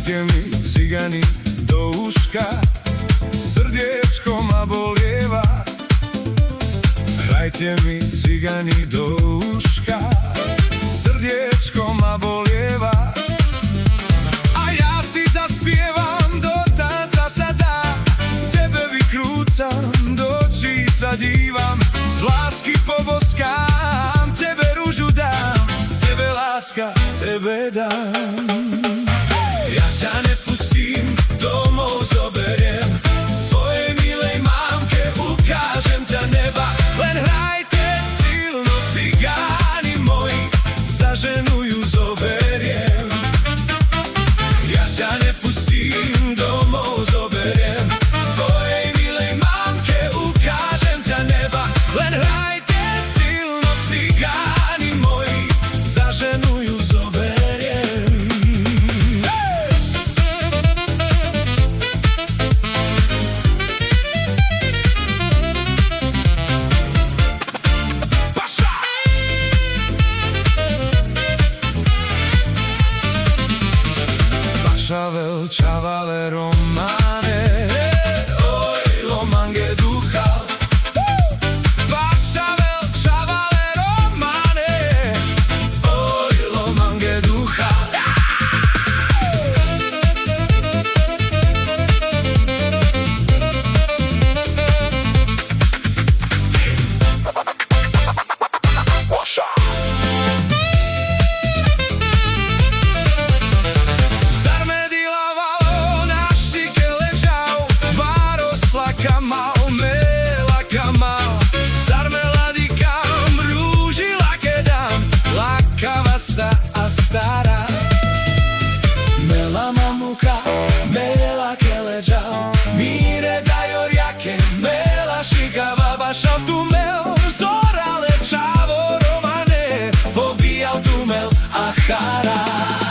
Hajde mi cigani do uška, srdječko ma boljeva. Hajde mi cigani do uška, srdječko ma boljeva. A ja si zaspjevam do tanca sada, tebe vykrucam, do očí sa dívam, z lásky poboskám, tebe rúžu dám, tebe láska, tebe dám. Ja ťa nepustím, domov zoberiem, svojej milej mámke ukážem ťa neba. Len hrajte silno, cigáni moji, za ženu ju zoberiem. Ja ťa nepustím, domov zoberiem, svojej milej mámke ukážem ťa neba. Len hrajte silno, cigáni moji, za ženu ju zoberiem. Čavel, čavale, romane, oj, lomange duchal. Čavel, čavale, romane, oj, lomange duchal. Kamal, mela kamal, zar me ladikam, rúži lake dám, lákava sta a stará. Mela mamuka, mela ke ležal, mire dajor jake, mela šikava, bašav tu mel, zorale čavo romane, fobijal tu mel a chara.